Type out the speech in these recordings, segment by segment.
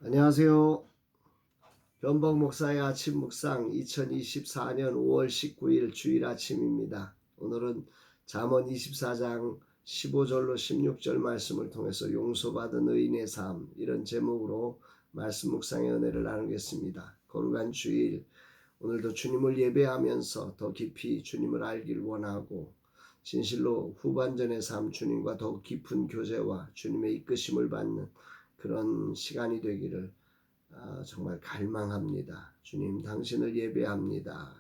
안녕하세요. 변복 목사의 아침 묵상 2024년 5월 19일 주일 아침입니다. 오늘은 잠언 24장 15절로 16절 말씀을 통해서 용서받은 의인의 삶, 이런 제목으로 말씀 묵상의 은혜를 나누겠습니다. 거룩한 주일, 오늘도 주님을 예배하면서 더 깊이 주님을 알길 원하고 진실로 후반전의 삶, 주님과 더욱 깊은 교제와 주님의 이끄심을 받는 그런 시간이 되기를 정말 갈망합니다. 주님, 당신을 예배합니다.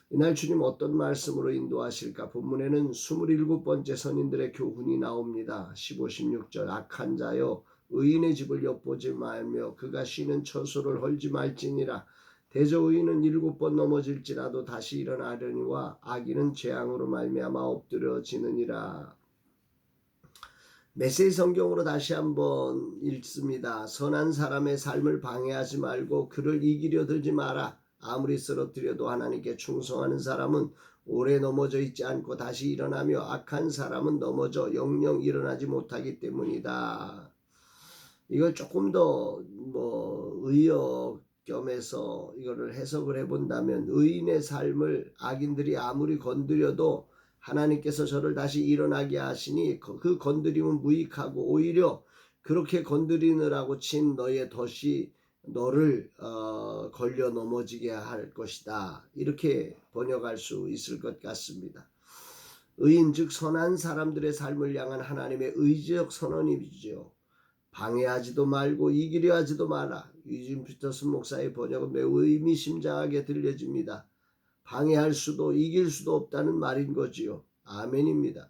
이날 주님 어떤 말씀으로 인도하실까? 본문에는 27번째 선인들의 교훈이 나옵니다. 15, 16절 악한 자여 의인의 집을 엿보지 말며 그가 쉬는 처소를 헐지 말지니라. 대저 의인은 7번 넘어질지라도 다시 일어나려니와 악인은 재앙으로 말미암아 엎드려지느니라. 메시지 성경으로 다시 한번 읽습니다. 선한 사람의 삶을 방해하지 말고 그를 이기려 들지 마라. 아무리 쓰러뜨려도 하나님께 충성하는 사람은 오래 넘어져 있지 않고 다시 일어나며 악한 사람은 넘어져 영영 일어나지 못하기 때문이다. 이걸 조금 더 의역 겸해서 이거를 해석을 해본다면 의인의 삶을 악인들이 아무리 건드려도 하나님께서 저를 다시 일어나게 하시니 그 건드림은 무익하고 오히려 그렇게 건드리느라고 친 너의 덫이 너를 걸려 넘어지게 할 것이다. 이렇게 번역할 수 있을 것 같습니다. 의인 즉 선한 사람들의 삶을 향한 하나님의 의지적 선언이죠. 방해하지도 말고 이기려 하지도 마라. 유진 피터슨 목사의 번역은 매우 의미심장하게 들려집니다. 방해할 수도 이길 수도 없다는 말인 거지요. 아멘입니다.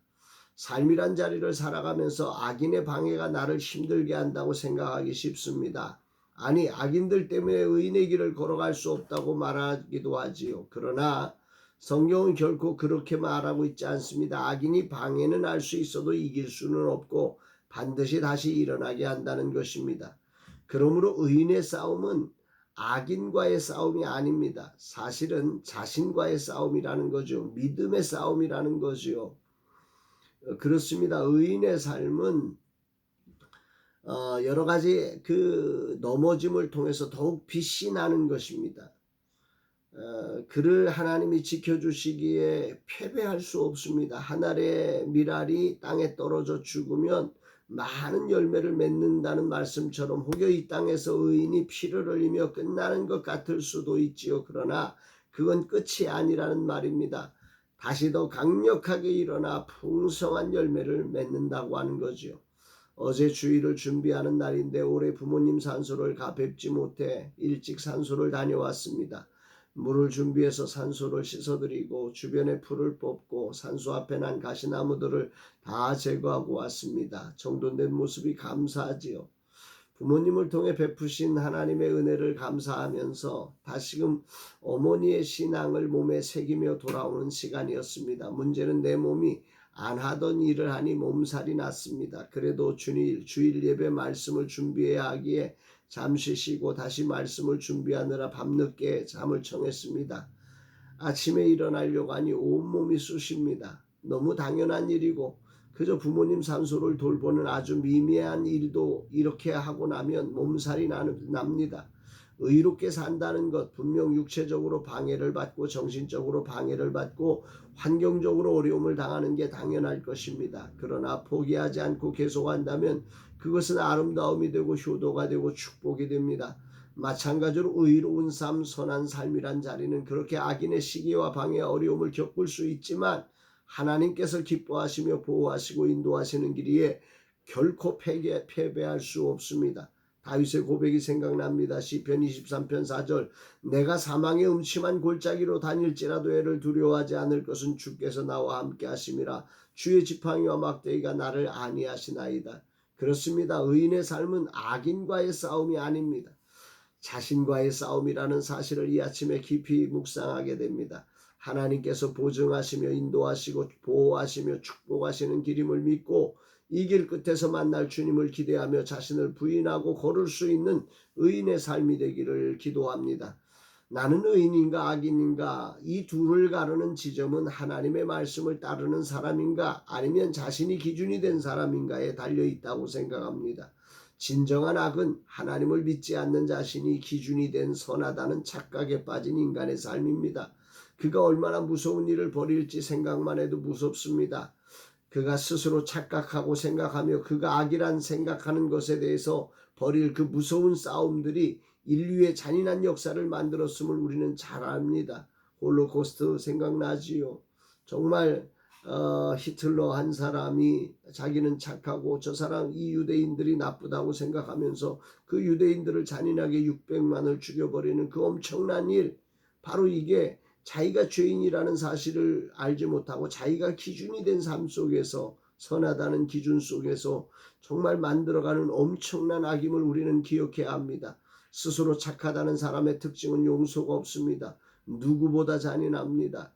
삶이란 자리를 살아가면서 악인의 방해가 나를 힘들게 한다고 생각하기 쉽습니다. 아니, 악인들 때문에 의인의 길을 걸어갈 수 없다고 말하기도 하지요. 그러나 성경은 결코 그렇게 말하고 있지 않습니다. 악인이 방해는 할 수 있어도 이길 수는 없고 반드시 다시 일어나게 한다는 것입니다. 그러므로 의인의 싸움은 악인과의 싸움이 아닙니다. 사실은 자신과의 싸움이라는 거죠. 믿음의 싸움이라는 거죠. 그렇습니다. 의인의 삶은 여러 가지 그 넘어짐을 통해서 더욱 빛이 나는 것입니다. 그를 하나님이 지켜주시기에 패배할 수 없습니다. 한 알의 밀알이 땅에 떨어져 죽으면 많은 열매를 맺는다는 말씀처럼 혹여 이 땅에서 의인이 피를 흘리며 끝나는 것 같을 수도 있지요. 그러나 그건 끝이 아니라는 말입니다. 다시 더 강력하게 일어나 풍성한 열매를 맺는다고 하는 거죠. 어제 주일을 준비하는 날인데 올해 부모님 산소를 가뵙지 못해 일찍 산소를 다녀왔습니다. 물을 준비해서 산소를 씻어드리고 주변에 풀을 뽑고 산소 앞에 난 가시나무들을 다 제거하고 왔습니다. 정돈된 모습이 감사하지요. 부모님을 통해 베푸신 하나님의 은혜를 감사하면서 다시금 어머니의 신앙을 몸에 새기며 돌아오는 시간이었습니다. 문제는 내 몸이 안 하던 일을 하니 몸살이 났습니다. 그래도 주일 예배 말씀을 준비해야 하기에 잠시 쉬고 다시 말씀을 준비하느라 밤늦게 잠을 청했습니다. 아침에 일어나려고 하니 온몸이 쑤십니다. 너무 당연한 일이고 그저 부모님 산소를 돌보는 아주 미미한 일도 이렇게 하고 나면 몸살이 납니다. 의롭게 산다는 것, 분명 육체적으로 방해를 받고 정신적으로 방해를 받고 환경적으로 어려움을 당하는 게 당연할 것입니다. 그러나 포기하지 않고 계속한다면 그것은 아름다움이 되고 효도가 되고 축복이 됩니다. 마찬가지로 의로운 삶, 선한 삶이란 자리는 그렇게 악인의 시기와 방해, 어려움을 겪을 수 있지만 하나님께서 기뻐하시며 보호하시고 인도하시는 길이에 결코 패배할 수 없습니다. 다윗의 고백이 생각납니다. 시편 23편 4절 내가 사망의 음침한 골짜기로 다닐지라도 애를 두려워하지 않을 것은 주께서 나와 함께 하심이라. 주의 지팡이와 막대기가 나를 안위하시나이다. 그렇습니다. 의인의 삶은 악인과의 싸움이 아닙니다. 자신과의 싸움이라는 사실을 이 아침에 깊이 묵상하게 됩니다. 하나님께서 보증하시며 인도하시고 보호하시며 축복하시는 길임을 믿고 이 길 끝에서 만날 주님을 기대하며 자신을 부인하고 걸을 수 있는 의인의 삶이 되기를 기도합니다. 나는 의인인가 악인인가, 이 둘을 가르는 지점은 하나님의 말씀을 따르는 사람인가 아니면 자신이 기준이 된 사람인가에 달려있다고 생각합니다. 진정한 악은 하나님을 믿지 않는 자신이 기준이 된 선하다는 착각에 빠진 인간의 삶입니다. 그가 얼마나 무서운 일을 벌일지 생각만 해도 무섭습니다. 그가 스스로 착각하고 생각하며 그가 악이란 생각하는 것에 대해서 벌일 그 무서운 싸움들이 인류의 잔인한 역사를 만들었음을 우리는 잘 압니다. 홀로코스트 생각나지요. 정말 히틀러 한 사람이 자기는 착하고 저 사람 이 유대인들이 나쁘다고 생각하면서 그 유대인들을 잔인하게 600만을 죽여버리는 그 엄청난 일, 바로 이게 자기가 죄인이라는 사실을 알지 못하고 자기가 기준이 된 삶 속에서, 선하다는 기준 속에서 정말 만들어가는 엄청난 악임을 우리는 기억해야 합니다. 스스로 착하다는 사람의 특징은 용서가 없습니다. 누구보다 잔인합니다.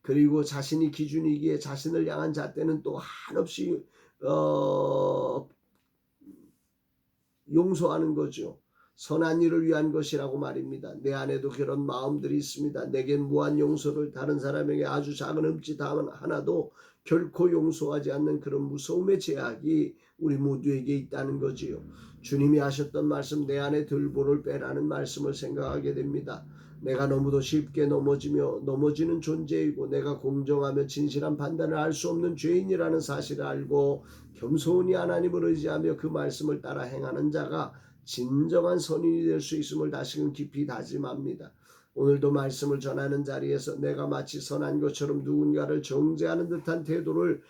그리고 자신이 기준이기에 자신을 향한 잣대는 또 한없이 용서하는 거죠. 선한 일을 위한 것이라고 말입니다. 내 안에도 그런 마음들이 있습니다. 내겐 무한 용서를, 다른 사람에게 아주 작은 흠짓 하나도 결코 용서하지 않는 그런 무서움의 제약이 우리 모두에게 있다는 거지요. 주님이 하셨던 말씀, 내 안에 들보를 빼라는 말씀을 생각하게 됩니다. 내가 너무도 쉽게 넘어지는 존재이고 내가 공정하며 진실한 판단을 할 수 없는 죄인이라는 사실을 알고 겸손히 하나님을 의지하며 그 말씀을 따라 행하는 자가 진정한 선인이 될 수 있음을 다시금 깊이 다짐합니다. 오늘도 말씀을 전하는 자리에서 내가 마치 선한 것처럼 누군가를 정죄하는 듯한 태도를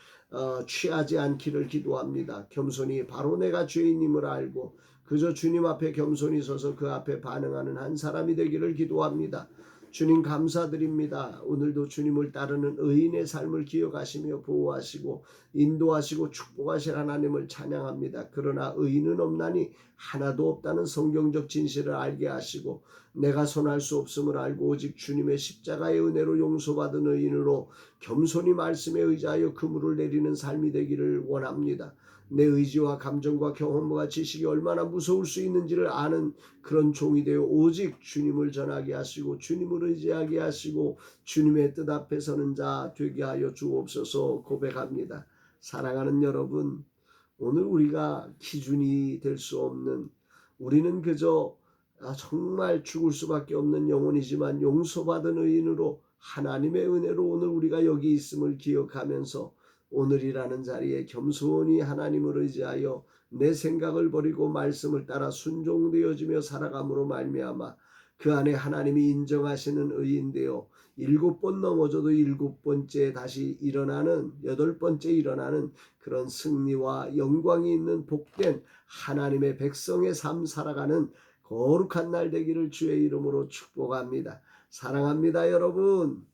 취하지 않기를 기도합니다. 겸손히 바로 내가 죄인임을 알고 그저 주님 앞에 겸손히 서서 그 앞에 반응하는 한 사람이 되기를 기도합니다. 주님 감사드립니다. 오늘도 주님을 따르는 의인의 삶을 기억하시며 보호하시고 인도하시고 축복하실 하나님을 찬양합니다. 그러나 의인은 없나니 하나도 없다는 성경적 진실을 알게 하시고 내가 선할 수 없음을 알고 오직 주님의 십자가의 은혜로 용서받은 의인으로 겸손히 말씀에 의지하여 그물을 내리는 삶이 되기를 원합니다. 내 의지와 감정과 경험과 지식이 얼마나 무서울 수 있는지를 아는 그런 종이 되어 오직 주님을 전하게 하시고 주님을 의지하게 하시고 주님의 뜻 앞에 서는 자 되게 하여 주옵소서 고백합니다. 사랑하는 여러분, 오늘 우리가 기준이 될 수 없는, 우리는 그저 정말 죽을 수밖에 없는 영혼이지만 용서받은 의인으로 하나님의 은혜로 오늘 우리가 여기 있음을 기억하면서 오늘이라는 자리에 겸손히 하나님을 의지하여 내 생각을 버리고 말씀을 따라 순종되어지며 살아감으로 말미암아 그 안에 하나님이 인정하시는 의인 되어 7번 넘어져도 7번째 다시 일어나는, 8번째 일어나는 그런 승리와 영광이 있는 복된 하나님의 백성의 삶 살아가는 거룩한 날 되기를 주의 이름으로 축복합니다. 사랑합니다, 여러분.